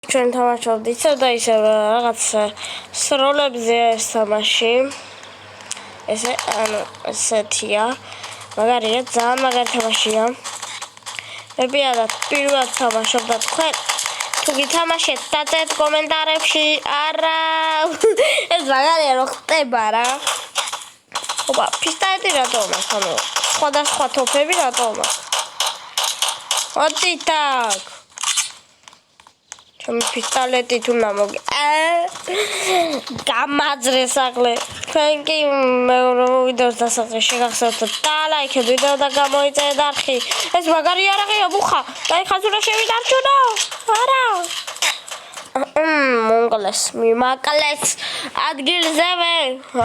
ჩვენ თამაშობთ ისევ და ისევ რაღაც სროლებზე ეს თამაში. ესეთია. მაგარია, ძალიან მაგარი თამაშია. მე პირადად პირველად თამაშობ და თქვენ თუ გითამაშეთ, დაწერთ კომენტარებში. არა, ეს მაგარია რომ ხდება რა. ოპა, პისტოლეტი რატო მაქვს? ანუ სხვადასხვა თოფები რატო მაქვს? მოდით აქ. ჩემი პისტოლეტი თუ ნამოგი. გამაძრეს აღლე. თქვენ კი მეორე ვიდეოს დასაწყისში შეგახსოვთ და ლაიქეთ ვიდეო და გამოიწერეთ არხი. ეს მაგარი არაღია მუხა. დაიხაზურა შევიდარჩუნო. არა. მონკლეს, მიმაკლეს ადგილზე მე.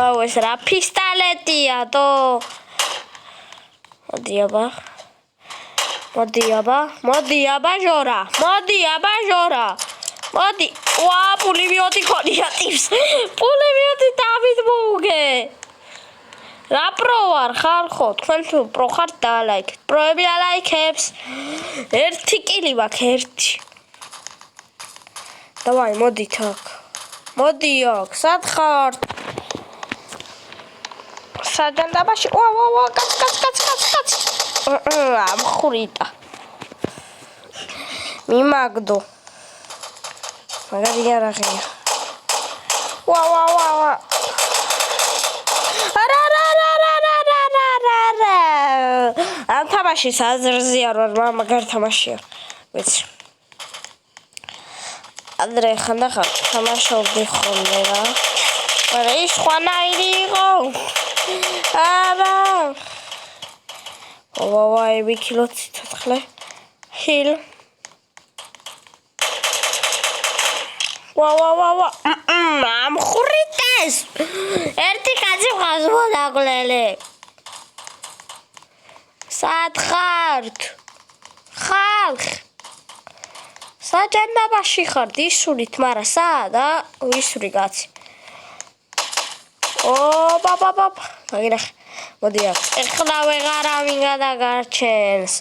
აუ ეს რა პისტოლეტია თო. მოდი აბა ჟორა. მოდი. ვა, პული მივოდი ქონია ტიპს. პული მივოდი დავით მოუგე. რა პრო ვარ ხალხო, თქვენ თუ პრო ხართ დალაიქეთ. პროები ალაიქებს. ერთი კილი მაქვს, ერთი. დავაი, მოდით აქ. მოდი აქ, სად ხართ? საჯანდაბაში. ვა, კაც. ამხვრიტა. მიმაგდო. მაგარი არაღია. ვა. არა. ამ თამაშის აზრზია რომ მაგარი თამაშია. ვიცი. ადრე ხანდახან თამაშობდი ხოლმე რა. მაგრამ ის ხვანაირი იყო. არა. ვა, ები კილო ციტათხლე. ჰილ. ვა. ამხვრიტეს. ერთი კაცი ხავს მოდაგლელი. სად ხართ? ხალხი. საჯანდაბაში ხართ, ისურით, მაგრამ სად? ისური კაცი. ბაბა. მაგინახე. მოდი აქ. ეხლა ვეღარავინ გადაგარჩენს.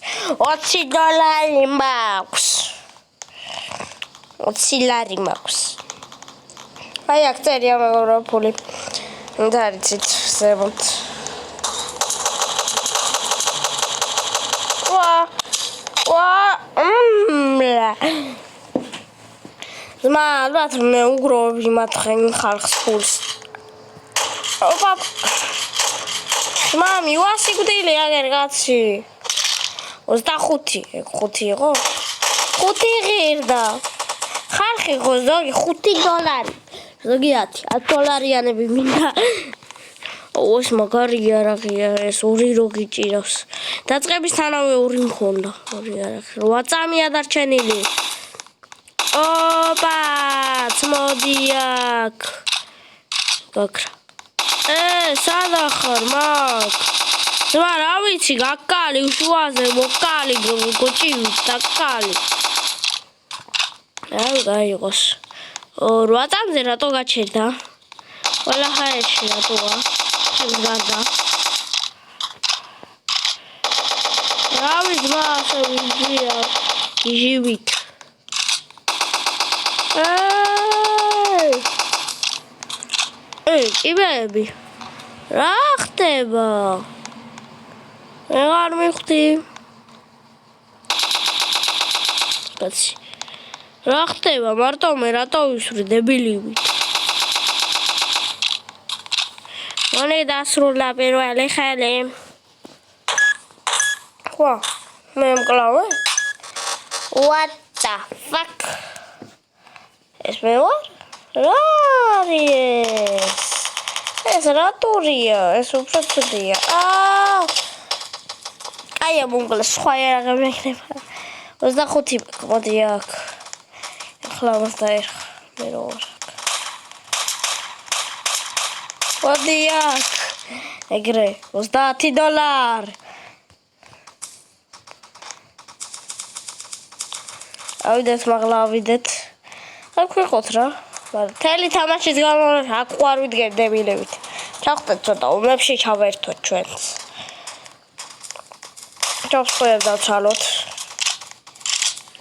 $20 მაქვს. 20 ლარი მაქვს. აი აქ წერია მეგობრო ფული. და არიცით ზემოთ. ზმა, ალბათ მე უგროვებ იმათხენ ხალხს ფულს. ოპა. მამი, ვასიგდილი აგერ კაცი. 25, ეგ 5 იყო? 5 ღირდა. ხალხი ხო ზოგი $5. ზოგი $10 მინდა. ოს მაგარი არაღია ეს ორი რო გიჭირავს. დაწყებისთანავე ორი მქონდა. ორი არაღი. 8 წამია დარჩენილი. ოპა, მოდი აქ. გაქრა. სადა ხარ მაგ? ზმა რა ვიცი, გაკალი უშუაზე მოკალი გოჭივი დაკალი. გაიყოს. 8 წამზე რატო გაჩერდა? ყველა ჰაერში რატოა? ჩემს გარდა. რა ვიცი, ასე ვიძია. გიჟივით. კიბეები. რა ხდება? არ მივხვდი. კაცი. რა ხდება? მარტო მე რატო ვისვრი დებილივით? მანე დასრულდა პირველი ხელი. ვა, მე მკლავე? What the fuck? ეს მე ვარ? რა არის? ეს რატურია? ეს უფრო ცუდია. კაია მომკლე, სხვა იარაღები ექნება. 25 მოდი აქ. ახლა 21. მე რო ვარ. მოდი აქ. ეგრე, $30. ავიდეთ, მაღლა ავიდეთ. აქ ვიყოთ რა. მთელი თამაშის გამო აქ ვარ ვიდგენ დებილებით. ჩავხტეთ ცოტა ომებში ჩავერთოთ ჩვენს. ჩავსწრებ დავცალოთ.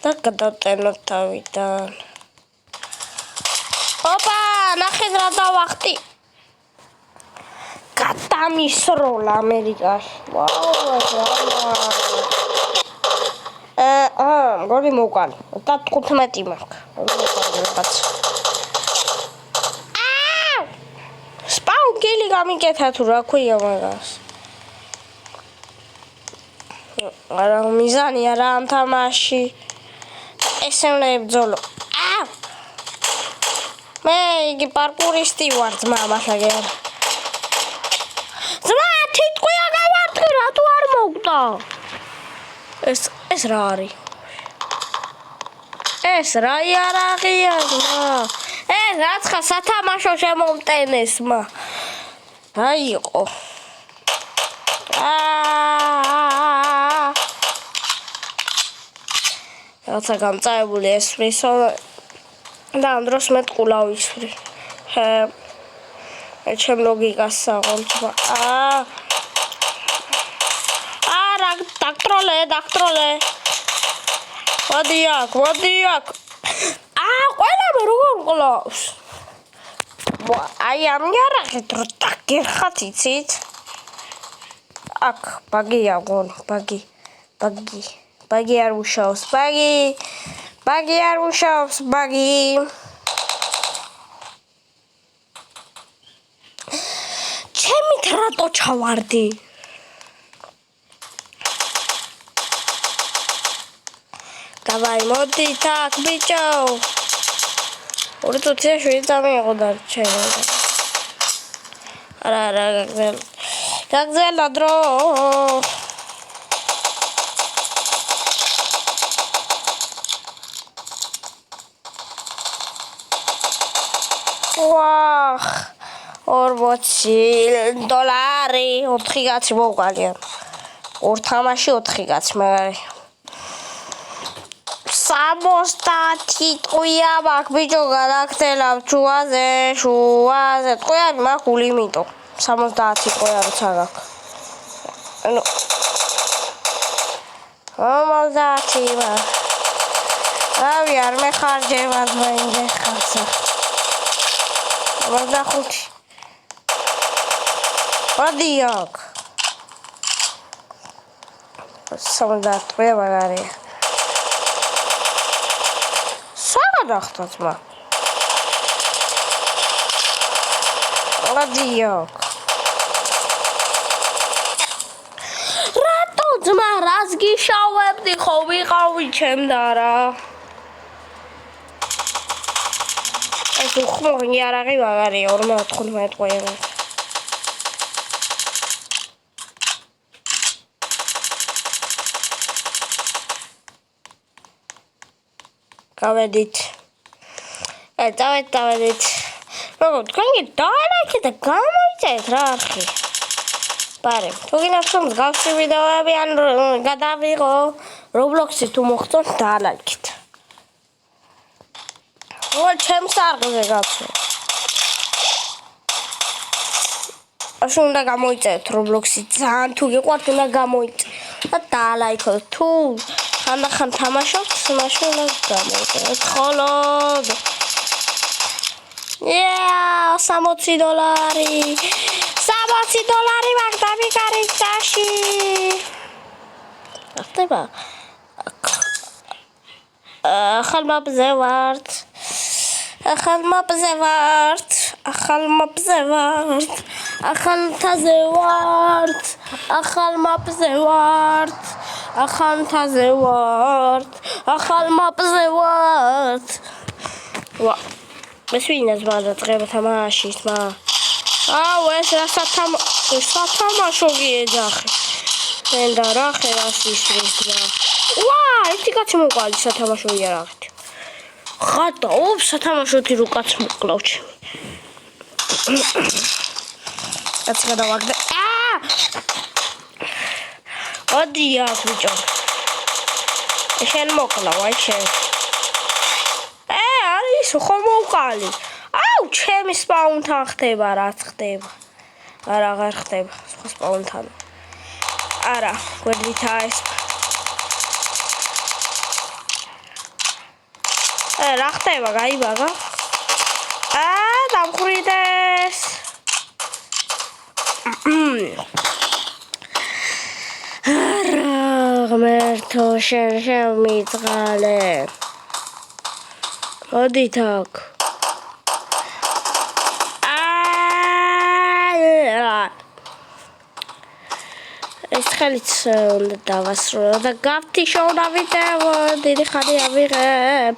და გადავტენოთ თავიდან. ოპა, ნახეთ რა დავახტი. გადამისროლა ამერიკაში. ვაუ, გოლი მოვკალი. 15 მაქვს. სპაუნ გელი გამიკეთა თუ რა ქვია მაგას. არა მიზანი არა ამ თამაში. ესევლე ბძოლო. მე იგი პარკურისტი ვარ ძმა მასაგერ. ძმა თითქია გავარტყი რა თუ არ მოგდა. ეს რა არის? ეს რა იარაღია ძმა? ეს რაცხა სათამაშო შემომტენეს მა. რა იყო? რაცა გამწაებული ესვრისო და ამ დროს მე ტყულა ვისვრი. ჩემ ლოგიკას საღოლთვა. რა დაქტროლე. მოდი აქ. ყველა მე როგორ მყლავს? აი ამ იარაღით რო დაგერხათ იცით? აქ ბაგია გონი, ბაგი არ უშავს, ბაგი არ უშავს, ჩემით რატო ჩავარდი? დავაი მოდით აქ ბიჭო. 2.7 წამიიღო და ჩემო. არა გაგზელო დრო. ვახ $40 4 კაცი მოვყალია. ორ თამაში 4 კაცი მაგარი. 70 ტყვია მაქვს ბიჭო გადაგწელავ შუაზე ტყვიანი მაქვს ულიმიტო 70 ტყვია როცა გაქვს ანუ 50 მაქვს რავი არ მეხარჯება ძმაინდე ხალხსა 55 მოდი აქ 70 ტყვია მაგარია Рахтат ма. Радиок. Рато ძმა რას გიშავებდი ხო ვიყავი ჩემდა რა. ეს უხმო იარაღი მაგარია 45 ყოიანი. გავედით. დავედით. როგორ თქვენი დაალაიქეთ და გამოიწეთ რა არხი. პარე, თუ გინდათ რომ გავსი ვიდეოები ან გადავიღო Roblox-ი თუ მოხდოთ დაალაიქეთ. ჩემს არხზე გაცნო. ასე უნდა გამოიწეთ Roblox-ი ძალიან თუ გიყვართ უნდა გამოიწეთ და დაალაიქოთ თუ ხანდახან თამაშობთ მაშინ უნდა გამოიწეთ ხოლოდ $60 $60 მაგდამი კარისაში ახტება ახალ მაპზე ვართ ახალ თაზე ვართ ახალ მაპზე ვართ ვა ეს ვინას ბადა წრება თამაშის მა აუ ეს რა სათამაშო გიეძახი მენ და რა ხერას ისრის და ვა ერთი კაცი მოყალი სათამაშო იარაღით ხატა ოფ სათამაშოთი რო კაც მოკლავ ჩემი კაც გადავაგდე ოდი აქ ბიჭო შენ მოკლავ აი შენ ის ხომ მოვყალი. აუ, ჩემი სპაუნთან ხდება, რაც ხდება. არა, აღარ ხდება, სხვა სპაუნთან. არა, გვერდითა ეს. რა ხდება, გაიბაგა? დამხრიდეს. ღმერთო შენ შემიწყალე. მოდით აქ. ეს ხელიც უნდა დავასრულო და გავთიშოვნავით დიდი ხანი ავიღებ.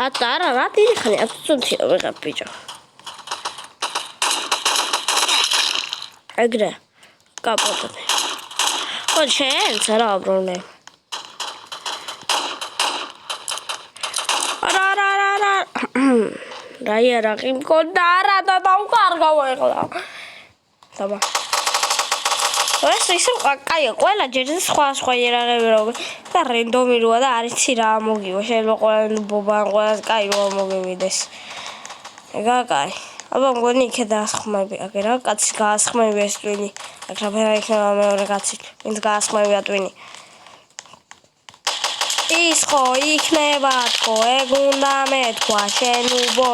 არა, რა დიდი ხანი, 10 წუთი ავიღებ ბიჭო. ეგრე, გაპოტონე. ხო, შენც რა აბრუნე. რა იარაღი მქონდა არა და დავკარგავ ეხლა. დაბა. ეს ისე კაია, ყველა ჯერზე სხვა იარაღები როგორ და რენდომიროა და არ იცი რა მოგივა. შეიძლება ყველა ბობან ყველას კაი რა მოგივიდეს. ეგა კაი. აბა მგონი იქე დაასხმები. აგე რა კაცი გაასხმები ეს ტვინი. აქ რა ფერა იქნება მეორე კაცი. ვინც გაასხმებია ტვინი. ის ხო იქნება თქო, ეგ უნდა მეთქვა, შენ უბო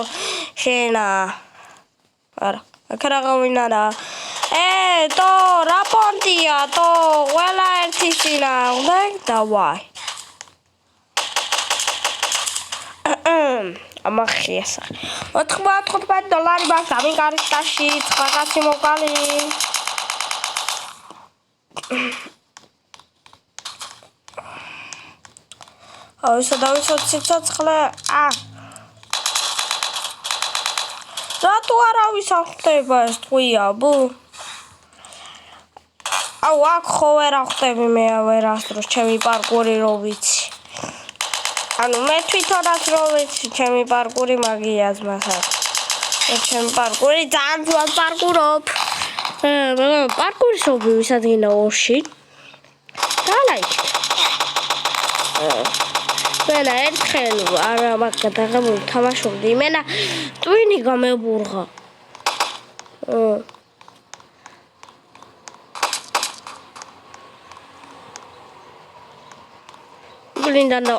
შენა. არა, აქ რა გავინა რა. თო რა პონტია, თო ყველა ერთი წინა უნდა დავაი. ამახია სახე. 95 დოლარი მაქვს ამიკარისტაში, 9 კაცი მოკალი. აისა დავიცოთ სიცოცხლე. რატო არავის არ ხდება ეს ტყვია, ბუ? აუ, აქ ხო ვერ ახტები მე ვერასდროს ჩემი პარკური რო ვიცი. ანუ მე თვითონაც რო ვიცი ჩემი პარკური მაგიას მასაკ. ჩემი პარკური ძალიან ძველ პარკურობ. პარკურის ობი ვისადგინა ორში. დალაიქ. მენა ერთხელ არა მაგ გადაღებული თამაშობდი. იმენა ტვინი გამებურღა. გლინდა ნო.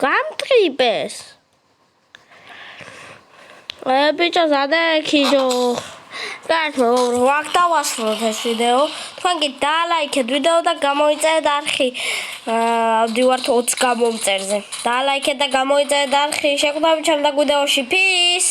გამტრიბეს. ბიჭო ზადექიჯო. გაერთო ვაკ დავასრულოთ ეს ვიდეო. თქვენ კი დალაიქეთ ვიდეო და გამოიწერეთ არხი. ავდივართ 20 გამომწერზე. დალაიქეთ და გამოიწერეთ არხი. შეხვდებით შემდეგ ვიდეოში. Peace.